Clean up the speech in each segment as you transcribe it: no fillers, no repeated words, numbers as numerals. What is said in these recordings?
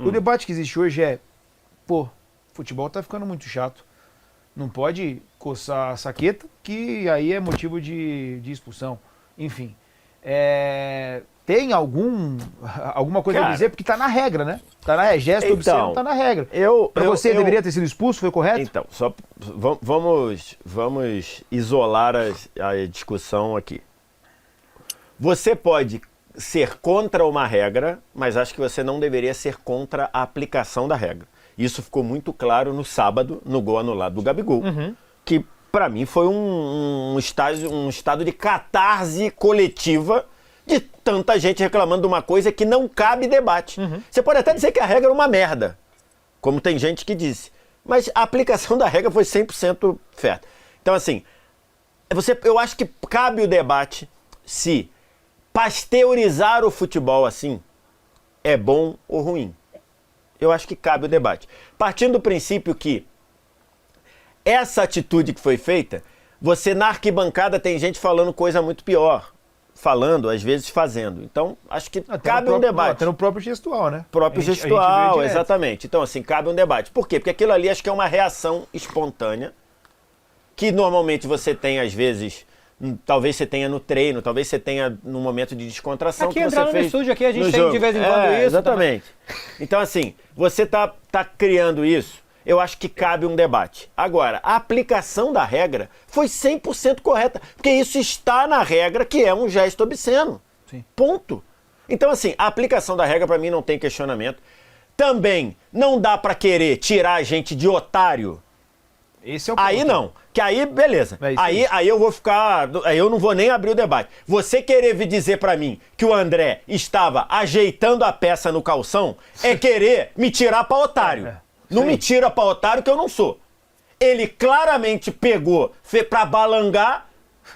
O debate que existe hoje é, pô, futebol tá ficando muito chato. Não pode coçar a saqueta, que aí é motivo de expulsão. Enfim. Tem alguma coisa a dizer? Porque tá na regra, né? Tá na gesto obsceno, tá na regra. Pra você, deveria ter sido expulso, foi correto? Então, vamos isolar a discussão aqui. Você pode ser contra uma regra, mas acho que você não deveria ser contra a aplicação da regra. Isso ficou muito claro no sábado, no gol anulado do Gabigol, que para mim foi um estado de catarse coletiva de tanta gente reclamando de uma coisa que não cabe debate. Você pode até dizer que a regra é uma merda, como tem gente que disse, mas a aplicação da regra foi 100% certa. Então, assim, eu acho que cabe o debate se pasteurizar o futebol assim é bom ou ruim. Eu acho que cabe o debate. Partindo do princípio que essa atitude que foi feita, você na arquibancada tem gente falando coisa muito pior. Falando, às vezes fazendo. Então, acho que cabe um debate. Até no próprio gestual, né? Próprio gestual, exatamente. Então, assim, cabe um debate. Por quê? Porque aquilo ali acho que é uma reação espontânea, que normalmente você tem, às vezes, talvez você tenha no treino, talvez você tenha no momento de descontração. Aqui que você fez no estúdio, aqui a gente no tem jogo. de vez em quando isso. Exatamente. Então, assim, você tá criando isso, eu acho que cabe um debate. Agora, a aplicação da regra foi 100% correta, porque isso está na regra, que é um gesto obsceno. Sim. Ponto. Então, assim, a aplicação da regra, para mim, não tem questionamento. Também não dá para querer tirar a gente de otário. Esse é o ponto. Aí não. Que aí, beleza. É isso aí eu vou ficar... Aí eu não vou nem abrir o debate. Você querer vir dizer pra mim que o André estava ajeitando a peça no calção é querer me tirar pra otário. Não me tira pra otário que eu não sou. Ele claramente pegou pra balangar,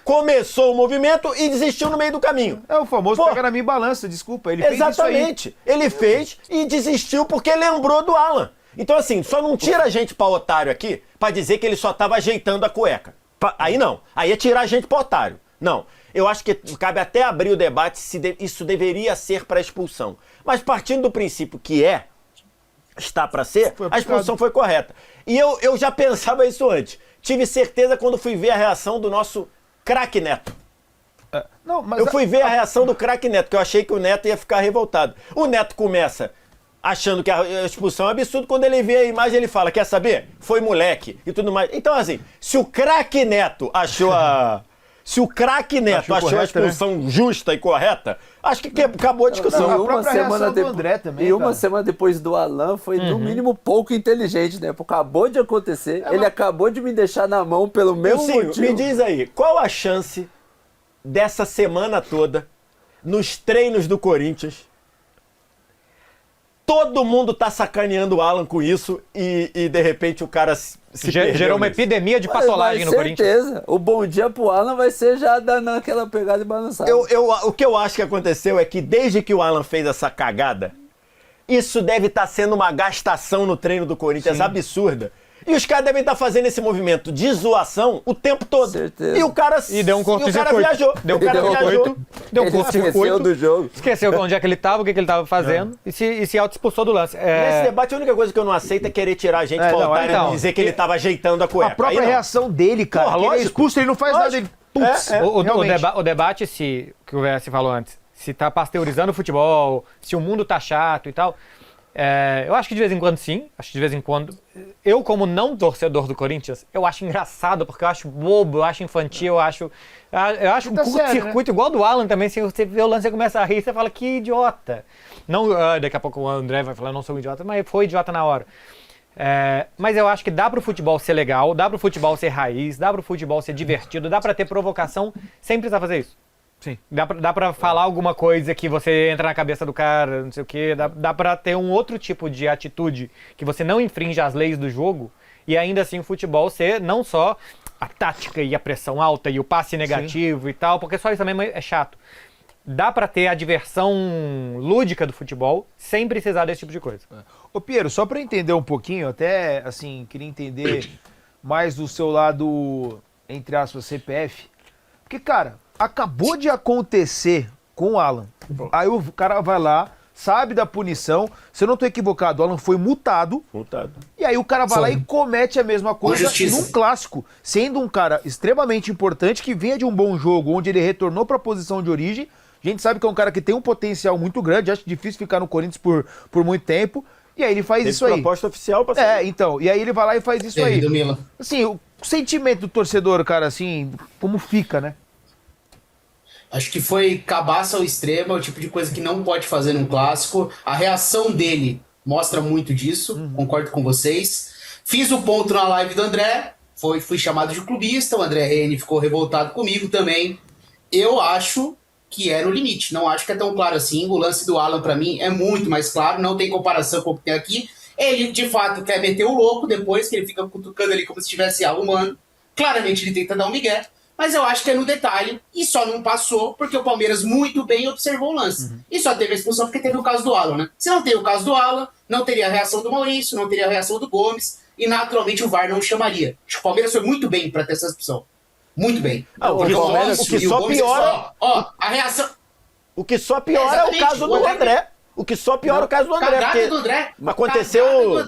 começou o movimento e desistiu no meio do caminho. É o famoso pega na minha balança, desculpa. Ele fez exatamente. Isso aí. Ele fez e desistiu porque lembrou do Alan. Então, assim, só não tira a gente pra otário aqui pra dizer que ele só tava ajeitando a cueca. Aí não. Aí é tirar a gente pra otário. Não. Eu acho que cabe até abrir o debate se isso deveria ser pra expulsão. Mas partindo do princípio que está pra ser, a expulsão foi correta. E eu já pensava isso antes. Tive certeza quando fui ver a reação do nosso craque Neto. Eu fui ver a reação do craque Neto, que eu achei que o Neto ia ficar revoltado. O Neto começa achando que a expulsão é um absurdo, quando ele vê a imagem ele fala, quer saber? Foi moleque e tudo mais. Então, assim, se o craque Neto achou a expulsão justa e correta, acho que acabou a discussão. Não, uma semana depois do Alan foi, no mínimo, pouco inteligente, né? Porque acabou de acontecer, ele acabou de me deixar na mão pelo mesmo motivo. Me diz aí, qual a chance dessa semana toda, nos treinos do Corinthians, todo mundo tá sacaneando o Alan com isso e de repente o cara se gerou uma epidemia de patolagem no Corinthians. Certeza. O bom dia pro Alan vai ser já dando aquela pegada e balançada. O que eu acho que aconteceu é que desde que o Alan fez essa cagada, isso deve estar sendo uma gastação no treino do Corinthians absurda. E os caras devem estar fazendo esse movimento de zoação o tempo todo. Certeza. E o cara viajou. Esqueceu do jogo. Esqueceu onde é que ele estava, o que ele estava fazendo e se auto-expulsou do lance. Nesse debate, a única coisa que eu não aceito é querer tirar a gente pra otário e dizer que ele estava ajeitando a cueca. A própria reação dele, cara. Porra, ele é expulso, ele não faz nada. Ele... O debate, que o VS falou antes, se tá pasteurizando o futebol, se o mundo tá chato e tal... eu acho que de vez em quando sim, acho que de vez em quando. Eu, como não torcedor do Corinthians, eu acho engraçado, porque eu acho bobo, eu acho infantil, eu acho um curto-circuito, né? Igual do Alan também, se você vê o lance e começa a rir, você fala, que idiota. Não, daqui a pouco o André vai falar, eu não sou um idiota, mas foi idiota na hora. Mas eu acho que dá pro futebol ser legal, dá pro futebol ser raiz, dá pro futebol ser divertido, dá pra ter provocação sem precisar fazer isso. Sim. Dá pra falar alguma coisa que você entra na cabeça do cara, não sei o quê. Dá pra ter um outro tipo de atitude que você não infringe as leis do jogo e ainda assim o futebol ser não só a tática e a pressão alta e o passe negativo e tal, porque só isso também é chato. Dá pra ter a diversão lúdica do futebol sem precisar desse tipo de coisa. Ô Piero, só pra entender um pouquinho, até assim, queria entender mais do seu lado, entre aspas, CPF. Porque, cara, acabou de acontecer com o Alan. Aí o cara vai lá, sabe da punição. Se eu não tô equivocado, o Alan foi multado. E aí o cara vai lá e comete a mesma coisa num clássico, sendo um cara extremamente importante, que vinha de um bom jogo, onde ele retornou pra posição de origem. A gente sabe que é um cara que tem um potencial muito grande, acho difícil ficar no Corinthians por muito tempo. E aí ele faz isso aí. Proposta oficial pra sair. Então. E aí ele vai lá e faz isso aí. Assim, o sentimento do torcedor, cara, assim, como fica, né? Acho que foi cabaça ao extremo, é o tipo de coisa que não pode fazer num clássico. A reação dele mostra muito disso, concordo com vocês. Fiz o ponto na live do André, fui chamado de clubista, o André Rene ficou revoltado comigo também. Eu acho que é no limite, não acho que é tão claro assim. O lance do Alan, pra mim, é muito mais claro, não tem comparação com o que tem aqui. Ele, de fato, quer meter o louco depois, que ele fica cutucando ali como se estivesse arrumando. Claramente ele tenta dar um migué. Mas eu acho que é no detalhe, e só não passou porque o Palmeiras muito bem observou o lance. E só teve a expulsão porque teve o caso do Alan, né? Se não tem o caso do Alan, não teria a reação do Maurício, não teria a reação do Gomes, e naturalmente o VAR não chamaria. Acho que o Palmeiras foi muito bem para ter essa expulsão. Muito bem. O que só piora... a reação... O que só piora é o caso do André. O que só piora é o caso do André. Cagada do André. Aconteceu...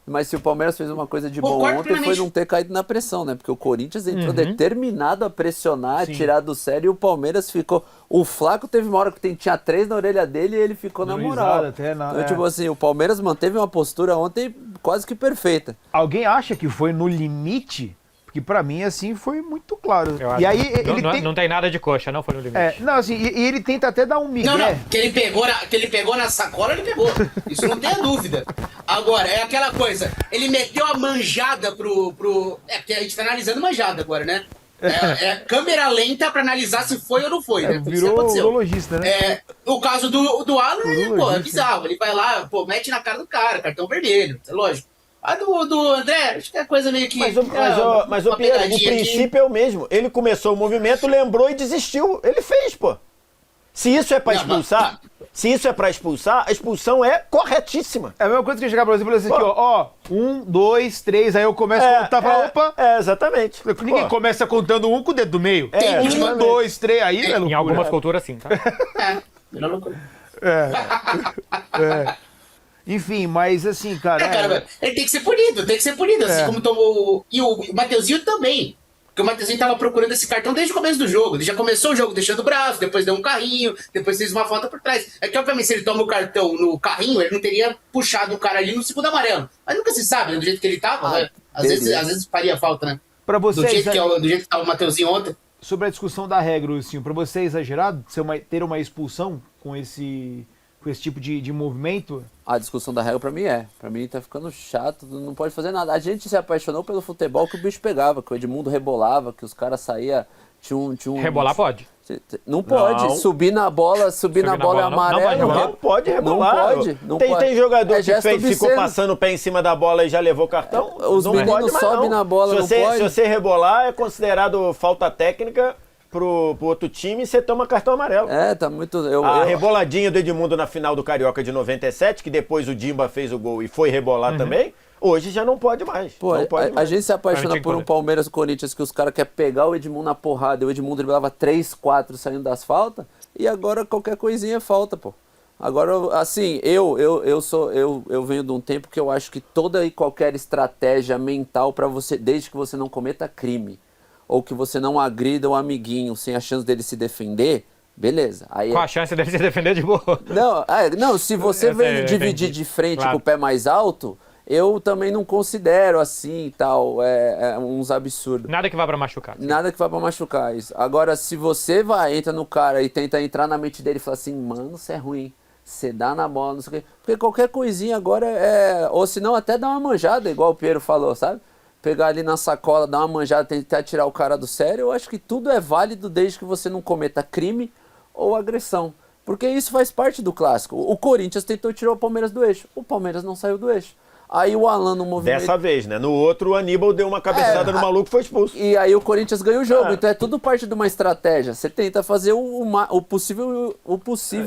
Mas se o Palmeiras fez uma coisa de bom ontem foi não ter caído na pressão, né? Porque o Corinthians entrou determinado a pressionar, a tirar do sério, e o Palmeiras ficou... O Flaco teve uma hora que tinha 3 na orelha dele e ele ficou na moral. Então, tipo assim, o Palmeiras manteve uma postura ontem quase que perfeita. Alguém acha que foi no limite? Porque pra mim, assim, foi muito claro. E aí, não tem nada de coxa, não foi no limite. Não, assim, e ele tenta até dar um migué. Não, que ele pegou na sacola, ele pegou. Isso não tenha dúvida. Agora, é aquela coisa, ele meteu a manjada pro... É porque a gente tá analisando manjada agora, né? É câmera lenta pra analisar se foi ou não foi, né? Virou urologista, né? O caso do Alan, é bizarro. Ele vai lá, mete na cara do cara, cartão vermelho, é lógico. A do André, acho que é coisa meio que... Mas o Pierre, o princípio é o mesmo. Ele começou o movimento, lembrou e desistiu. Ele fez, pô. Se isso é pra expulsar, a expulsão é corretíssima. É a mesma coisa que eu chegar pra você e falar assim, aqui, 1, 2, 3, aí eu começo a contar pra opa. Exatamente. Ninguém começa contando um com o dedo do meio. 1, 2, 3, aí é loucura. Em algumas culturas sim, tá? Melhor loucura. Enfim, mas assim, cara... ele tem que ser punido, assim como tomou... E o Mateuzinho também. Porque o Mateuzinho tava procurando esse cartão desde o começo do jogo. Ele já começou o jogo deixando o braço, depois deu um carrinho, depois fez uma falta por trás. É que, obviamente, se ele toma o cartão no carrinho, ele não teria puxado o cara ali no segundo amarelo. Mas nunca se sabe, né? Do jeito que ele tava, né? Às vezes faria falta, né? Pra vocês, do jeito que tava o Mateuzinho ontem. Sobre a discussão da regra, Lucinho, pra você é exagerado ter uma expulsão com esse tipo de movimento? A discussão da regra pra mim Pra mim tá ficando chato, não pode fazer nada. A gente se apaixonou pelo futebol que o bicho pegava, que o Edmundo rebolava, que os caras saíam... Rebolar pode? Não pode. Não. Subir na bola é amarelo. Não pode rebolar. Tem jogador que ficou passando o pé em cima da bola e já levou cartão? Os meninos sobem na bola, não pode. Se você rebolar, é considerado falta técnica pro outro time e você toma cartão amarelo. Tá muito... A reboladinha do Edmundo na final do Carioca de 97, que depois o Dimba fez o gol e foi rebolar também, hoje já não pode mais. A gente se apaixona por um Palmeiras e Corinthians que os caras querem pegar o Edmundo na porrada e o Edmundo driblava 3, 4 saindo das faltas, e agora qualquer coisinha é falta, pô. Agora, assim, eu venho de um tempo que eu acho que toda e qualquer estratégia mental para você, desde que você não cometa crime, ou que você não agrida um amiguinho sem a chance dele se defender, beleza. Aí com a chance dele se defender de boa. Não, se você vem dividir de frente com o pé mais alto, eu também não considero assim e tal, uns absurdos. Nada que vá pra machucar. Nada que vá pra machucar, isso. Agora, se você entra no cara e tenta entrar na mente dele e fala assim, mano, você é ruim, você dá na bola, não sei o quê. Porque qualquer coisinha agora ou se não, até dá uma manjada, igual o Piero falou, sabe? Pegar ali na sacola, dar uma manjada, tentar tirar o cara do sério, eu acho que tudo é válido desde que você não cometa crime ou agressão. Porque isso faz parte do clássico. O Corinthians tentou tirar o Palmeiras do eixo. O Palmeiras não saiu do eixo. Aí o Alan no movimento... Dessa vez, né? No outro, o Aníbal deu uma cabeçada no maluco e foi expulso. E aí o Corinthians ganha o jogo. Então é tudo parte de uma estratégia. Você tenta fazer o possível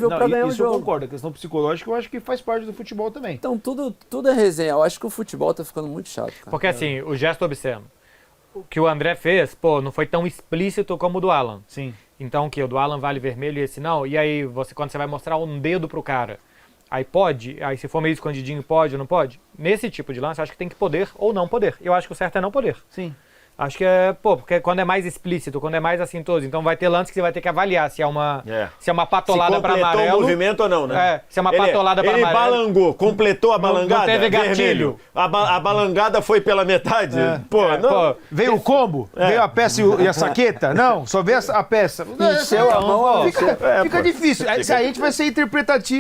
pra ganhar o jogo. Isso eu concordo. A questão psicológica eu acho que faz parte do futebol também. Então tudo é resenha. Eu acho que o futebol tá ficando muito chato, cara. Porque assim, o gesto obsceno, o que o André fez, não foi tão explícito como o do Alan. Sim. Então o do Alan vale vermelho e esse não? E aí, quando você vai mostrar um dedo pro cara, Aí pode? Aí se for meio escondidinho, pode ou não pode? Nesse tipo de lance, eu acho que tem que poder ou não poder. Eu acho que o certo é não poder. Sim. Acho que porque quando é mais explícito, quando é mais assintoso, então vai ter lance que você vai ter que avaliar se é uma patolada para amarelo. Se completou o movimento ou não, né? Se é uma patolada para amarelo. Ele balangou, completou a balangada? Não teve gatilho. Vermelho. A balangada foi pela metade? Veio o combo? Veio a peça e a saqueta? Não, só veio a peça. Encheu a mão, Fica difícil. Aí a gente vai ser interpretação.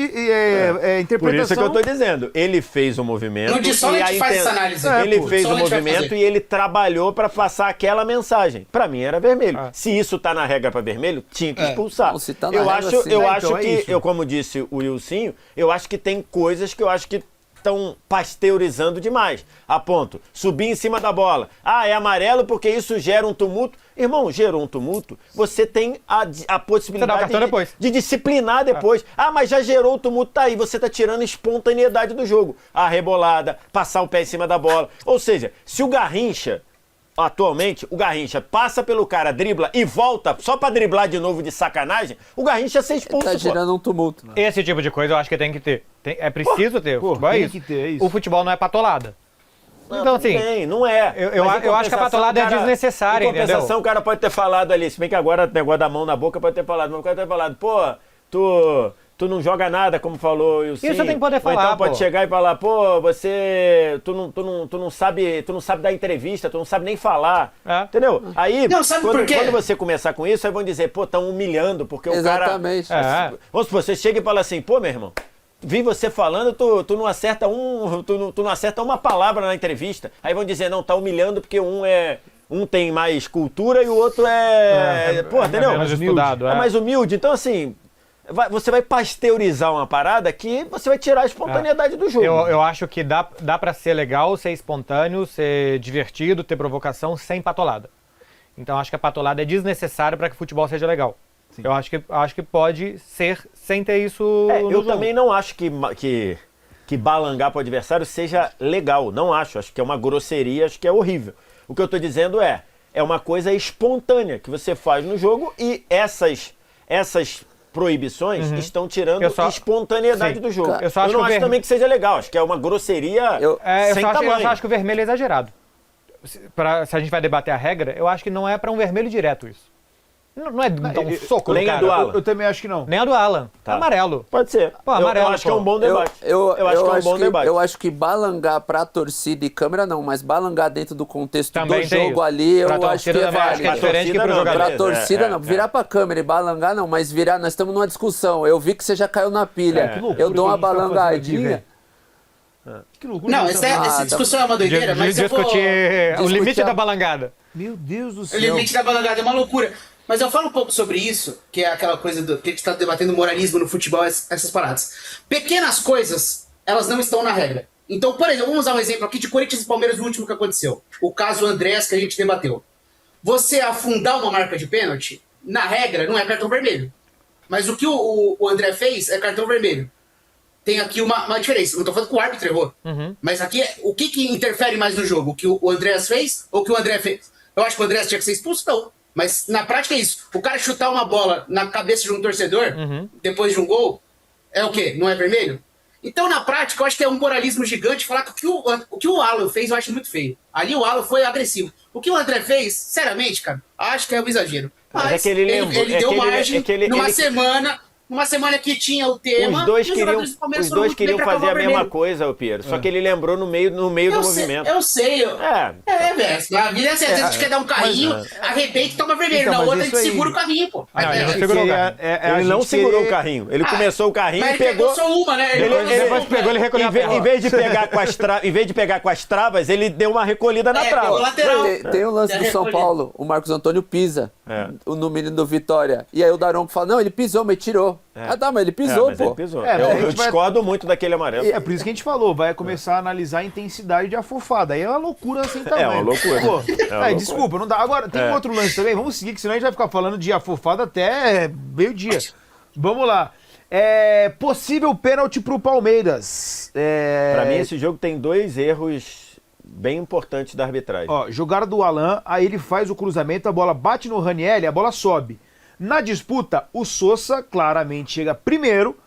Por isso que eu tô dizendo. Ele fez o movimento. No Dissol a gente faz essa análise. Ele fez o movimento e ele trabalhou para passar aquela mensagem. Para mim era vermelho. Se isso tá na regra para vermelho, tinha que expulsar. Não, se tá na eu regra, acho, sim. eu Então, acho é que, isso. como disse o Wilsinho, eu acho que tem coisas que eu acho que estão pasteurizando demais. A ponto, subir em cima da bola. É amarelo porque isso gera um tumulto. Irmão, gerou um tumulto, você tem a possibilidade de disciplinar depois. Mas já gerou o tumulto, tá aí. Você tá tirando a espontaneidade do jogo. A rebolada, passar o pé em cima da bola. Ou seja, se o Garrincha, atualmente, o Garrincha passa pelo cara, dribla e volta só pra driblar de novo de sacanagem, o Garrincha ser expulso. Tá gerando um tumulto. Esse tipo de coisa eu acho que tem que ter. É preciso ter. O futebol é tem isso. que ter, é isso. O futebol não é patolada. Então, assim. Não é. Eu acho que a patolada é desnecessária, entendeu? Em compensação, entendeu? o cara pode ter falado ali, se bem que agora o negócio da mão na boca pode ter falado, mas o cara pode ter falado, tu não joga nada, como falou o Sim. Isso tem que poder falar, então pode chegar e falar, tu não sabe dar entrevista, tu não sabe nem falar. Entendeu? Aí, Não, sabe por quê? quando você começar com isso, aí vão dizer, estão humilhando, porque Exatamente. o cara... Vamos supor, você chega e fala assim, meu irmão, vi você falando, tu não acerta tu não acerta uma palavra na entrevista. Aí vão dizer, não, tá humilhando porque um tem mais cultura e o outro entendeu? É mais estudado, é mais humilde. Então, assim, você vai pasteurizar uma parada que você vai tirar a espontaneidade do jogo. Eu acho que dá pra ser legal, ser espontâneo, ser divertido, ter provocação sem patolada. Então acho que a patolada é desnecessária para que o futebol seja legal. Sim. Eu acho que pode ser sem ter isso no eu jogo. também não acho que balangar para o adversário seja legal. Não acho. Acho que é uma grosseria, acho que é horrível. O que eu estou dizendo é uma coisa espontânea que você faz no jogo e essas proibições estão tirando a espontaneidade do jogo. Eu não acho também que seja legal. Acho que é uma grosseria sem tamanho. Eu só acho que o vermelho é exagerado. Se a gente vai debater a regra, eu acho que não é para um vermelho direto isso. Não é dar um soco no cara. Do Alan. Eu também acho que não. Nem a do Alan. Tá. Amarelo. Pode ser. Amarelo, eu acho que é um bom debate. Eu acho que balangar pra torcida e câmera não, mas balangar dentro do contexto também do jogo ali, eu acho que é válido. É diferente que pro jogador. Pra torcida não. Virar pra câmera e balangar não, mas virar, nós estamos numa discussão. Eu vi que você já caiu na pilha. Eu dou uma balangadinha. Que loucura. Não, essa discussão é uma doideira, mas eu vou discutir o limite da balangada. Meu Deus do céu. O limite da balangada é uma loucura. Mas eu falo um pouco sobre isso, que é aquela coisa que a gente está debatendo moralismo no futebol, essas paradas. Pequenas coisas, elas não estão na regra. Então, por exemplo, vamos usar um exemplo aqui de Corinthians e Palmeiras, o último que aconteceu. O caso Andrés, que a gente debateu. Você afundar uma marca de pênalti, na regra, não é cartão vermelho. Mas o que o André fez é cartão vermelho. Tem aqui uma diferença. Não estou falando que o árbitro errou. Mas aqui, o que interfere mais no jogo? O que o Andrés fez ou o que o André fez? Eu acho que o Andrés tinha que ser expulso? Não. Mas na prática é isso. O cara chutar uma bola na cabeça de um torcedor, depois de um gol, é o quê? Não é vermelho? Então, na prática, eu acho que é um moralismo gigante falar que o que o Alan fez eu acho muito feio. Ali o Alan foi agressivo. O que o André fez, sinceramente, cara, acho que é um exagero. Mas é que ele deu margem numa semana que tinha o tema. Os dois queriam fazer a mesma coisa, Piero. Só que ele lembrou no meio do movimento. Eu sei. Velho. Na vida, às vezes a gente quer dar um carrinho, arrebenta e toma vermelho. Na outra a gente segura o carrinho, pô. Ele não segurou o carrinho. Ele começou o carrinho e pegou. Só uma, né? Depois pegou, ele recolheu. Em vez de pegar com as travas, ele deu uma recolhida na trava. Tem o lance do São Paulo, o Marcos Antônio pisa no menino do Vitória. E aí o Daronco fala, não, ele pisou, mas tirou. Mas ele pisou, pô. Ele pisou. Eu discordo muito daquele amarelo. É por isso que a gente falou, vai começar a analisar a intensidade de afofada. Aí é uma loucura sem tamanho. É uma loucura. Pô, desculpa, não dá. Agora, tem um outro lance também, vamos seguir, que senão a gente vai ficar falando de afofada até meio-dia. Vamos lá. Possível pênalti pro Palmeiras. Pra mim, esse jogo tem 2 erros bem importantes da arbitragem. Jogada do Alan, aí ele faz o cruzamento, a bola bate no Ranieri, a bola sobe. Na disputa, o Sousa claramente chega primeiro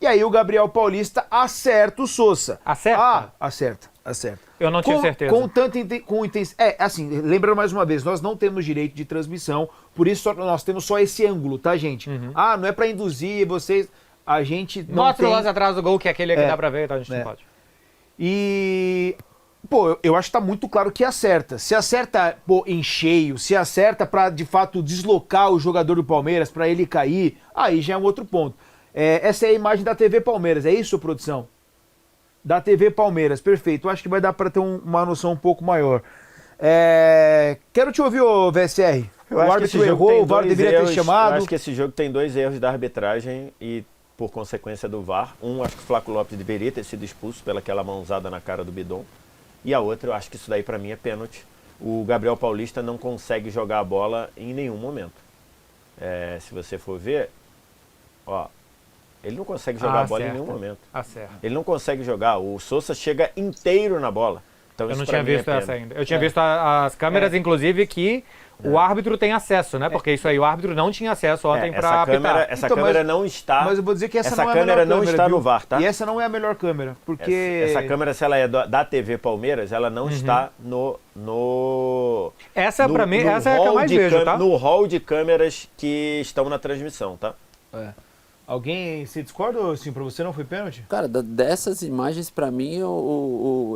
E aí o Gabriel Paulista acerta o Sousa. Acerta? Acerta. Eu não tive certeza. Com intensidade. Assim, lembrando mais uma vez, nós não temos direito de transmissão, por isso nós temos só esse ângulo, tá, gente? Não é pra induzir vocês. A gente não Mostra tem... o lance atrás do gol, que é aquele que dá pra ver, tá? A gente não pode. E... Pô, eu acho que tá muito claro que acerta. Se acerta, pô, em cheio, se acerta pra, de fato, deslocar o jogador do Palmeiras, pra ele cair, aí já é um outro ponto. Essa é a imagem da TV Palmeiras, é isso, produção? Da TV Palmeiras, perfeito. Eu acho que vai dar pra ter uma noção um pouco maior. Quero te ouvir, ô VSR. O árbitro errou, o VAR deveria ter chamado. Eu acho que esse jogo tem 2 erros da arbitragem e, por consequência do VAR. Acho que o Flaco Lopes deveria ter sido expulso pelaquela mãozada na cara do Bidon. E a outra, eu acho que isso daí pra mim é pênalti. O Gabriel Paulista não consegue jogar a bola em nenhum momento. Se você for ver, ó, ele não consegue jogar a bola em nenhum momento. Ele não consegue jogar. O Sousa chega inteiro na bola. Então, eu não tinha visto essa ainda. Eu tinha visto as câmeras, inclusive, que o árbitro tem acesso, né? Porque isso aí, o árbitro não tinha acesso ontem pra apitar. Essa câmera não está... Mas eu vou dizer que essa não é a câmera melhor não câmera, está viu? no VAR, tá? E essa não é a melhor câmera, porque... Essa câmera, se ela é da TV Palmeiras, ela não está no essa, pra mim, essa é a que eu mais vejo, tá? No hall de câmeras que estão na transmissão, tá? Alguém se discorda ou assim, pra você não foi pênalti? Cara, dessas imagens, pra mim,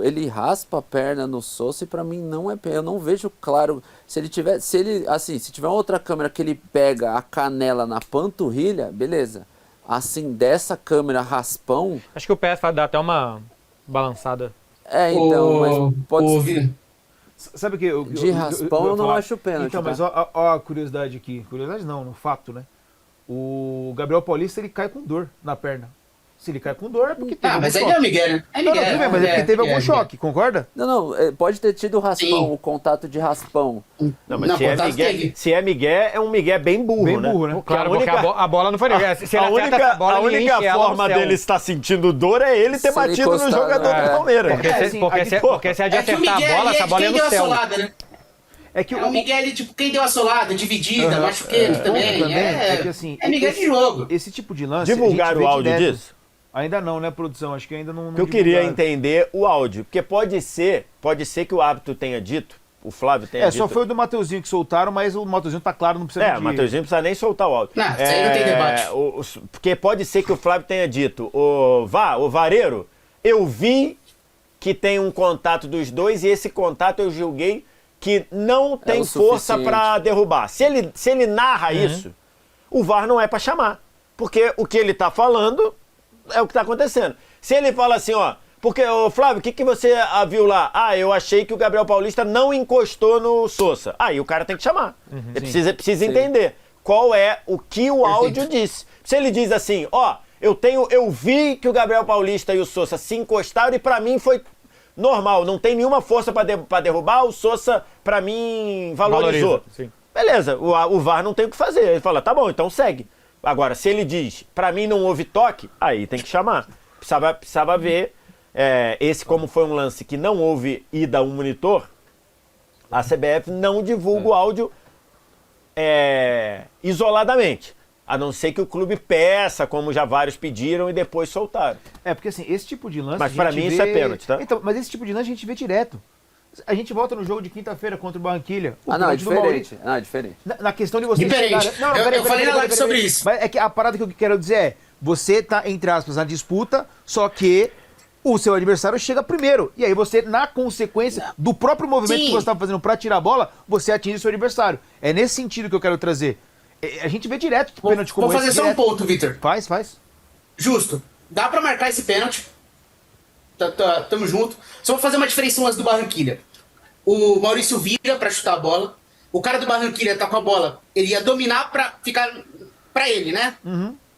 ele raspa a perna no Sousa e pra mim não é pênalti. Eu não vejo claro. Se tiver outra câmera que ele pega a canela na panturrilha, beleza. Assim, dessa câmera raspão... Acho que o pé vai dar até uma balançada. Então, mas pode ser... Sabe o que? De raspão eu não acho pênalti. Então, mas ó a curiosidade aqui. Curiosidade não, no fato, né? O Gabriel Paulista, ele cai com dor na perna. Se ele cai com dor é porque teve algum mas choque. aí é o Miguel, né? Não, tudo bem, mas é porque teve algum choque, concorda? Não, pode ter tido raspão, Sim. o contato de raspão. Não, mas se é Miguel, é um Miguel bem burro, Bem né? burro, né? Claro, porque a bola não foi... Se ele A acerta essa bola, a ele única enche ela no forma céu. dele estar sentindo dor é ele ter Se ele batido no encostar, jogador do Palmeiras. Porque se é de É que o acertar Miguel a bola, essa bola é quem deu no a céu. solada, né? É que O Miguel, ele, tipo, quem deu a solada, dividida, machuquei ele também. É que assim... É Miguel de jogo. Esse tipo de lance... Divulgaram o áudio disso? Ainda não, né, produção? Acho que ainda não Eu queria divulgaram. entender o áudio, porque pode ser que o árbitro tenha dito, o Flávio tenha dito... Só foi o do Mateuzinho que soltaram, mas o Mateuzinho tá claro, não precisa o Mateuzinho não precisa nem soltar o áudio. Não, isso aí não tem debate. Porque pode ser que o Flávio tenha dito, o Vareiro, eu vi que tem um contato dos dois e esse contato eu julguei que não tem força para derrubar. Se ele narra isso, o VAR não é para chamar. Porque o que ele tá falando é o que tá acontecendo. Se ele fala assim, porque, Flávio, o que você viu lá? Eu achei que o Gabriel Paulista não encostou no Sousa. Aí o cara tem que chamar. Ele precisa entender qual é o que o áudio disse. Se ele diz assim, eu vi que o Gabriel Paulista e o Sousa se encostaram e pra mim foi normal, não tem nenhuma força pra derrubar, o Sousa pra mim valorizou. Sim. Beleza, o VAR não tem o que fazer. Ele fala, tá bom, então segue. Agora, se ele diz, pra mim não houve toque, aí tem que chamar. Precisava ver, esse como foi um lance que não houve ida ao monitor, a CBF não divulga o áudio isoladamente. A não ser que o clube peça, como já vários pediram e depois soltaram. Porque assim, esse tipo de lance... Mas pra mim isso é pênalti, tá? Então, mas esse tipo de lance a gente vê direto. A gente volta no jogo de quinta-feira contra o Barranquilha. Não, é diferente. É diferente. Na questão de você Diferente. Eu falei na live sobre isso. Mas é que a parada que eu quero dizer é, você tá, entre aspas, na disputa, só que o seu adversário chega primeiro. E aí você, na consequência do próprio movimento que você tá fazendo pra tirar a bola, você atinge o seu adversário. É nesse sentido que eu quero trazer. A gente vê direto pênalti como esse. Vou fazer só um ponto, Vitor. Faz. Justo. Dá pra marcar esse pênalti. Tamo junto. Só vou fazer uma diferença no lance do Barranquilha. O Maurício vira pra chutar a bola. O cara do Barranquilha tá com a bola. Ele ia dominar pra ficar pra ele, né?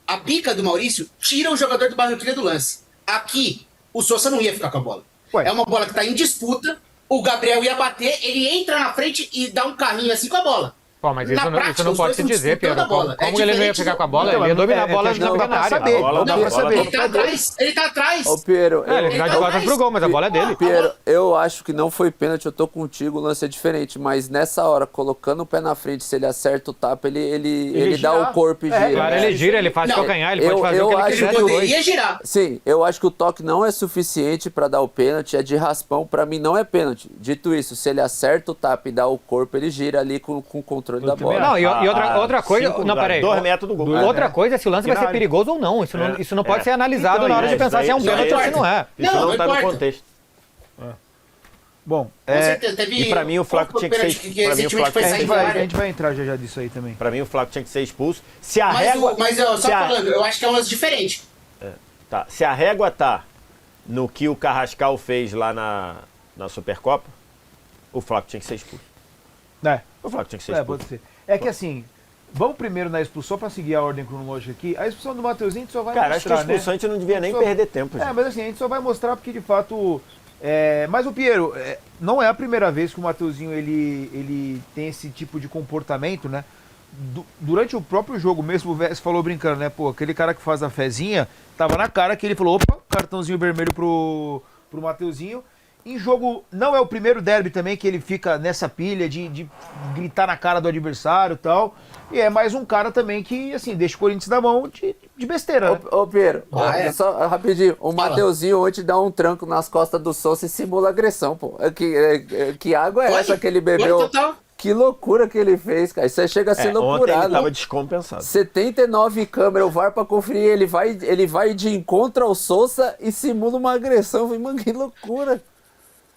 A bica do Maurício tira o jogador do Barranquilha do lance. Aqui, o Sousa não ia ficar com a bola. É uma bola que tá em disputa. O Gabriel ia bater, ele entra na frente e dá um carrinho assim com a bola. Pô, mas Na isso prática, não os pode dois se estão dizer, disputando Pedro. a bola. Como É ele não ia diferente pegar do- com a bola? Então, Ele ia dominar a é bola que a gente na não dá pequena pra área. saber. A bola Não dá tá- pra a bola saber. tá- Ele tá atrás. Ô, Piero, É, ele tá de costas pro gol, mas a bola é dele. Piero, eu acho que não foi pênalti, eu tô contigo, o lance é diferente, mas nessa hora, colocando o pé na frente, se ele acerta o tapa, ele dá girar. o corpo e gira. Claro, ele gira, ele faz Não, calcanhar, ele pode fazer eu o que ele acho quiser Ele que depois. poderia girar. Sim, eu acho que o toque não é suficiente pra dar o pênalti, é de raspão, pra mim não é pênalti. Dito isso, se ele acerta o tapa e dá o corpo, ele gira ali com o controle da também bola. Não, e outra coisa... Não, peraí. 2 metros do gol. Outra coisa é se o lance vai ser Grave. perigoso ou não. Isso não pode ser analisado Então, na hora de isso pensar aí- se é um isso pênalti aí- ou se não é. Isso Não, não não tá no importa. contexto. Bom, Com certeza. Teve e pra mim o Flaco tinha que ser- pênalti pra mim o recentemente Flaco foi tinha a que gente sair da vai, a área. gente vai entrar já disso aí também. Pra mim o Flaco tinha que ser expulso. Se a Mas, régua... só se a- falando, eu acho que é um lance diferente. Tá, se a régua tá no que o Carrascal fez lá na Supercopa, o Flaco tinha que ser expulso. O Flaco tinha que ser expulso. Pode ser. É que assim, vamos primeiro na expulsão pra seguir a ordem cronológica aqui. A expulsão do Mateuzinho a gente só vai Cara, acho que a mostrar, expulsão a gente não devia nem Só- perder tempo. É, gente. mas assim, a gente só vai mostrar porque de fato. Mas o Piero, não é a primeira vez que o Mateuzinho ele tem esse tipo de comportamento, né? Durante o próprio jogo mesmo, o Vess falou brincando, né? Pô, aquele cara que faz a fezinha, tava na cara que ele falou: opa, cartãozinho vermelho pro Mateuzinho. Em jogo, não é o primeiro derby também que ele fica nessa pilha de gritar na cara do adversário e tal. E é mais um cara também que, assim, deixa o Corinthians na mão de besteira, né? Ô, Piero, só rapidinho, o Fala. Mateuzinho ontem dá um tranco nas costas do Sousa e simula agressão, pô. Que água é Foi? essa que ele Foi bebeu? total. Que loucura que ele fez, cara. Isso aí chega a ser Ontem ele loucurado. tava descompensado. 79 câmeras, o VAR pra conferir, ele vai de encontro ao Sousa e simula uma agressão. Eu falei, mano, que loucura.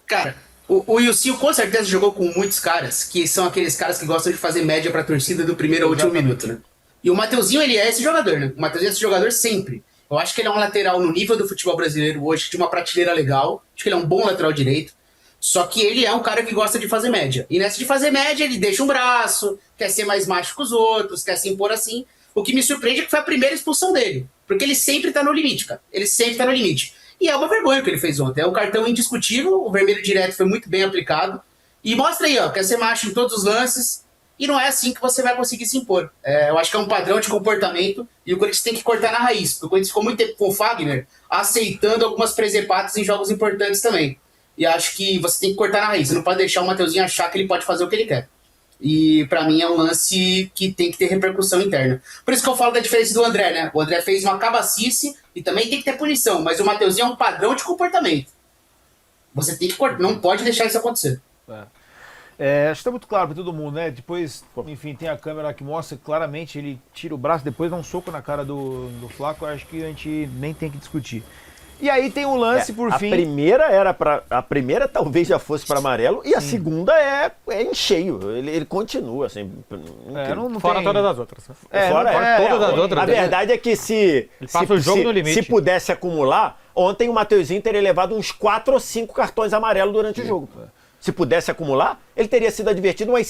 Cara, o Yusil com certeza jogou com muitos caras, que são aqueles caras que gostam de fazer média pra torcida do primeiro ao último minuto, né? E o Mateuzinho, ele é esse jogador, né? O Mateuzinho é esse jogador sempre. Eu acho que ele é um lateral no nível do futebol brasileiro hoje, de uma prateleira legal. Acho que ele é um bom lateral direito. Só que ele é um cara que gosta de fazer média. E nessa de fazer média, ele deixa um braço, quer ser mais macho que os outros, quer se impor assim. O que me surpreende é que foi a primeira expulsão dele. Porque ele sempre tá no limite, cara. Ele sempre tá no limite. E é uma vergonha o que ele fez ontem. É um cartão indiscutível, o vermelho direto foi muito bem aplicado. E mostra aí, ó, quer ser macho em todos os lances. E não é assim que você vai conseguir se impor. Eu acho que é um padrão de comportamento e o Corinthians tem que cortar na raiz. Porque o Corinthians ficou muito tempo com o Fagner aceitando algumas presepadas em jogos importantes também. E acho que você tem que cortar na raiz. Você não pode deixar o Mateuzinho achar que ele pode fazer o que ele quer. E pra mim é um lance que tem que ter repercussão interna. Por isso que eu falo da diferença do André, né? O André fez uma cabacice e também tem que ter punição. Mas o Mateuzinho é um padrão de comportamento. Você tem que cortar, não pode deixar isso acontecer. Acho que tá muito claro pra todo mundo, né? Depois, enfim, tem a câmera que mostra claramente, ele tira o braço, depois dá um soco na cara do Flaco, acho que a gente nem tem que discutir. E aí tem um lance, por fim... A primeira talvez já fosse para amarelo e a segunda é em cheio. Ele continua, assim. não Fora tem... todas as outras. né? Fora todas as outras. A verdade é que se passa o jogo no limite. se pudesse acumular, ontem o Mateuzinho teria levado uns 4 ou 5 cartões amarelos durante o jogo. Se pudesse acumular, ele teria sido advertido umas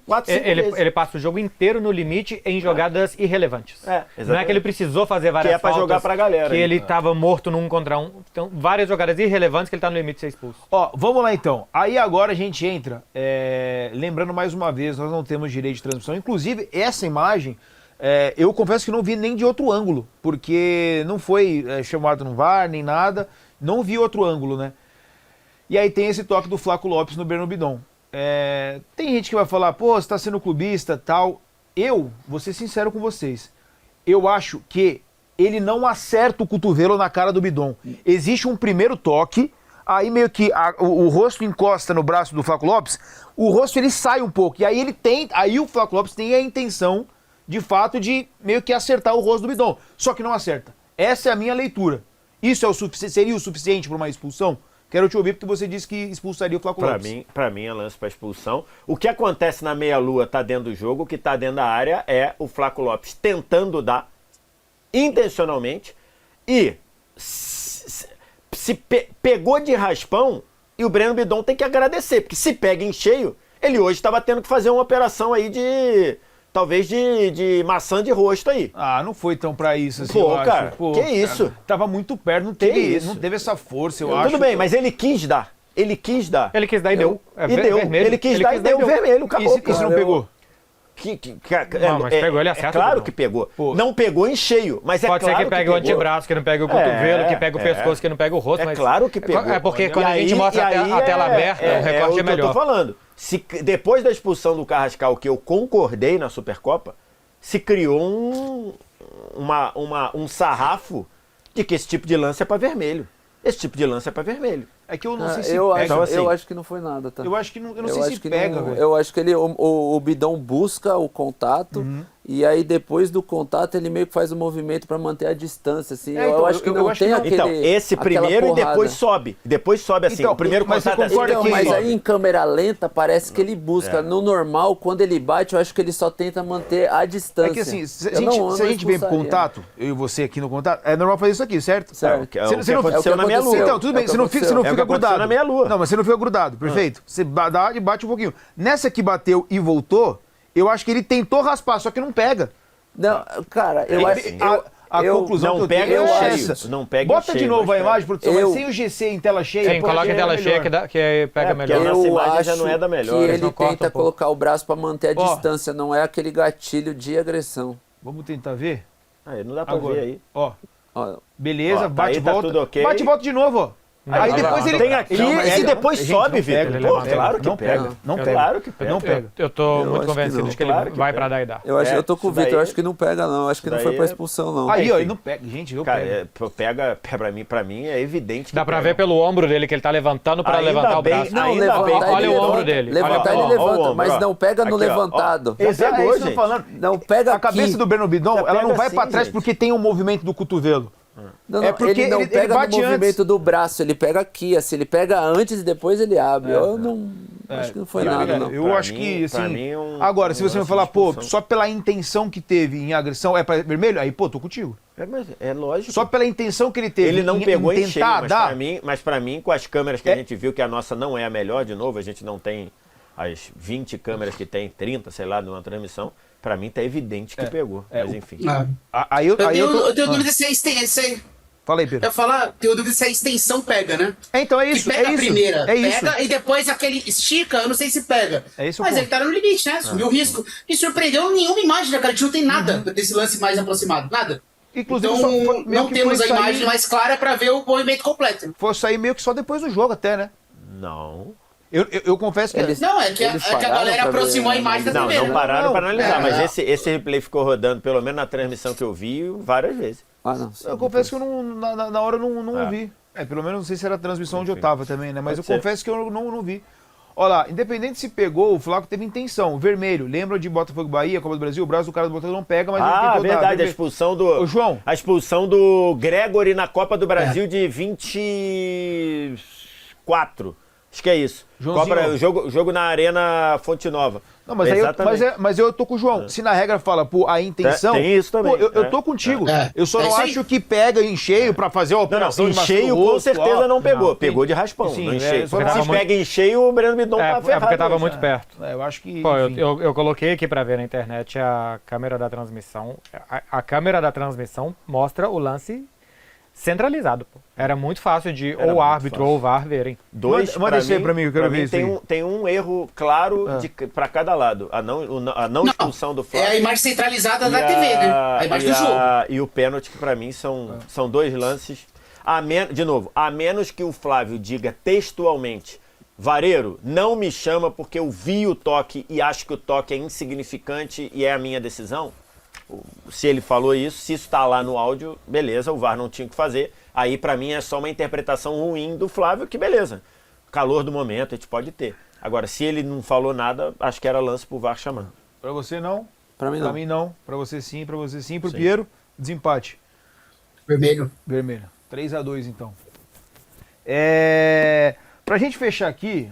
4, 5 vezes. Ele passa o jogo inteiro no limite em jogadas irrelevantes. Exatamente. Não é que ele precisou fazer várias Que é pra faltas, jogar pra galera, que né? ele estava morto no 1 contra 1. Então, várias jogadas irrelevantes que ele tá no limite de ser expulso. Ó, vamos lá então. Aí agora a gente entra, lembrando mais uma vez, nós não temos direito de transmissão. Inclusive, essa imagem, eu confesso que não vi nem de outro ângulo, porque não foi chamado no VAR, nem nada, não vi outro ângulo, né? E aí tem esse toque do Flaco Lopes no Breno Bidon. Tem gente que vai falar, pô, você tá sendo clubista, tal. Eu, vou ser sincero com vocês, eu acho que ele não acerta o cotovelo na cara do Bidon. Existe um primeiro toque, aí meio que o rosto encosta no braço do Flaco Lopes, o rosto ele sai um pouco, e aí o Flaco Lopes tem a intenção, de fato, de meio que acertar o rosto do Bidon. Só que não acerta. Essa é a minha leitura. Isso seria o suficiente para uma expulsão? Quero te ouvir porque você disse que expulsaria o Flaco Lopes. Pra mim é lance pra expulsão. O que acontece na meia-lua tá dentro do jogo, o que tá dentro da área é o Flaco Lopes tentando dar intencionalmente e se pegou de raspão e o Breno Bidon tem que agradecer, porque se pega em cheio, ele hoje estava tendo que fazer uma operação aí talvez de maçã de rosto aí. Ah, não foi tão pra isso assim, Pô, eu cara, acho. Pô, que isso? Tava muito perto, não teve essa força, eu acho. Tudo bem, mas ele quis dar. Ele quis dar. Ele quis dar e deu. E deu. Vermelho. Ele quis dar e deu vermelho. Acabou, Isso não pegou? Não, mas pegou, ele acerta, claro Bruno. que pegou. Pô. Não pegou em cheio, mas é Pode claro ser que pegue o antebraço, que não pegue o cotovelo, que pegue o pescoço, que não pegue o rosto. É mas claro que pegou. É porque quando E a gente aí- mostra e aí a tela aberta, o recorte é o que eu melhor. tô falando. Se, depois da expulsão do Carrascal, que eu concordei na Supercopa, se criou um sarrafo de que esse tipo de lance é para vermelho. Esse tipo de lance é para vermelho. É que eu não sei se eu, pega. acho, assim, eu acho que não foi nada, tá? Eu acho que não, eu não Eu sei acho se que pega, não- velho. Eu acho que o Bidão busca o contato e aí depois do contato ele meio que faz o movimento pra manter a distância, assim. É, eu então, acho que eu não acho que tem não. aquele Então, esse aquela primeiro e porrada. depois sobe. Depois sobe assim. Então, o primeiro mas você contato concorda Então, que- mas sobe. aí em câmera lenta parece que ele busca. No normal, quando ele bate, eu acho que ele só tenta manter a distância. É que assim, se a Eu não- gente, se a não gente vem pro expulsaria. contato, eu e você aqui no contato, é normal fazer isso aqui, certo? Certo. Que é o Você que não- aconteceu é o que na meia lua. aconteceu. Então, tudo bem, É o que você não aconteceu. fica, É o que aconteceu grudado. na meia lua. Não, mas você não fica grudado, perfeito. Você dá e bate um pouquinho. Nessa que bateu e voltou, eu acho que ele tentou raspar, só que não pega. Não, cara, eu acho assim. A eu- conclusão não que eu pega tenho em é cheio, essa. não pega em Bota de cheio, novo mas a imagem, produção, eu- mas sem o GC em tela cheia. Sim, pô, coloca em é tela melhor. cheia que pega porque melhor. a nossa eu imagem já acho não é da melhor. que Eles ele não cortam tenta um pouco. colocar o braço pra manter a Ó. distância, não é aquele gatilho de agressão. Vamos tentar ver? Aí não dá pra Agora. ver aí. Ó, Ó, beleza, Ó, tá bate e aí, tá volta. tudo ok. Bate e volta de novo, ó. Aí não, depois não, ele... Tem aqui Não, e pega. depois Gente, sobe, não pega, Vitor. não Pô, pega, claro que não pega. pega. Não pega. Claro que pega. Não pega. Eu tô Eu muito acho convencido que não. de que ele Claro que vai pega. pra dar e dar. eu tô com o isso Vitor, daí- eu acho que não pega, não. Eu acho que não isso foi daí pra é- expulsão, não. Aí, ó, Enfim. ele não pega. Gente, eu Cara, pego. pra mim é evidente que Dá pra pega. ver pelo ombro dele que ele tá levantando pra Ainda levantar o bem- braço. Não, ainda levantar bem- ele olha o levanta. ombro dele. Levantar Olha, ele ó, levanta, ó o ombro, mas ó. não pega no Aqui, ó, ó. levantado. Ele Exato, é pegou, isso que eu gente. tô falando. Não pega A cabeça aqui. do Breno Bidon, Já ela não pega vai pra assim, trás gente. porque tem um movimento do cotovelo. Não, É não, porque ele não ele pega bate no movimento antes. do braço, ele pega aqui, assim, ele pega antes e depois ele abre. Eu não acho que não foi Pra nada, mim, não. Eu Pra acho mim- que, pra assim... mim é um- Agora, se um você me lance falar, de pô, expulsão. só pela intenção que teve em agressão é pra vermelho, aí, pô, tô contigo. Mas é lógico. Só pela intenção que ele teve Ele não em, pegou em tentar cheio, mas dar... pra mim, com as câmeras que a É. gente viu, que a nossa não é a melhor, de novo, a gente não tem as 20 câmeras que tem, 30, sei lá, numa transmissão, pra mim tá evidente que pegou. Mas enfim. Aí eu, aí eu tô... Eu tenho dúvida se a extensão. Fala aí, Eu Pedro. ia falar, tenho dúvida se a extensão pega, né? Então é Que isso, pega é a isso. primeira, É isso. pega e depois aquele estica, eu não sei se pega. É isso o Mas ponto. ele tá no limite, né? Subiu o risco. Me surpreendeu nenhuma imagem, né, cara? A gente não tem nada desse lance mais aproximado, nada. Inclusive, Então, só foi- meio não que temos a foi imagem sair- mais clara pra ver o movimento completo. Foi sair meio que só depois do jogo até, né? Não. Eu confesso que... Eles- Não, é que, Eles a pararam galera pra ver, aproximou a né? imagem da Não, primeira. não pararam Não, pra analisar, é. mas esse replay ficou rodando, pelo menos na transmissão que eu vi, várias vezes. Ah, não. sim, Eu confesso que eu não, na hora eu não ouvi. Pelo menos não sei se era a transmissão onde eu tava também, né? Mas eu Pode ser. confesso que eu não vi. Olha lá, independente se pegou, o Flaco teve intenção. Vermelho, lembra de Botafogo e Bahia, Copa do Brasil? O braço do cara do Botafogo não pega, mas ele Ah, tentou dar. verdade, a Vermelho. expulsão do. Ô, João. A expulsão do Gregory na Copa do Brasil de 24. Acho que é isso. Joãozinho. Jogo na Arena Fonte Nova. Não, mas, aí Exatamente. mas eu tô com o João. Se na regra fala, pô, a intenção. Tem isso também. Pô, eu É. tô contigo. É. Eu só É não isso aí. acho que pega em cheio pra fazer a Não, operação em de machucar cheio o com rosto, certeza ó. não pegou. Não, Pegou de raspão, Sim, não em é, cheio. só Se tava muito- pega em cheio, o Breno Bidon tá ferrado. porque tava hoje. muito perto. Eu acho que. Pô, enfim. eu coloquei aqui pra ver na internet a câmera da transmissão. A câmera da transmissão mostra o lance centralizado, pô. Era muito fácil de Era ou o muito árbitro fácil. ou o VAR verem. Manda esse aí pra mim, que eu quero pra ver isso tem aí. tem um erro claro pra cada lado. A não expulsão do É Flávio. a imagem centralizada E da TV, né? A imagem do jogo. E o pênalti, que pra mim são dois lances. De novo, a menos que o Flávio diga textualmente: Vareiro, não me chama porque eu vi o toque e acho que o toque é insignificante e é a minha decisão. Se ele falou isso, se isso tá lá no áudio, beleza, o VAR não tinha o que fazer. Aí pra mim é só uma interpretação ruim do Flávio, que beleza. Calor do momento, a gente pode ter. Agora, se ele não falou nada, acho que era lance pro VAR chamar. Pra você não. Pra mim Pra não. mim não. Pra você sim, pra você sim. Pro Sim. Piero, desempate. Vermelho. Vermelho. 3-2 então. Pra gente fechar aqui,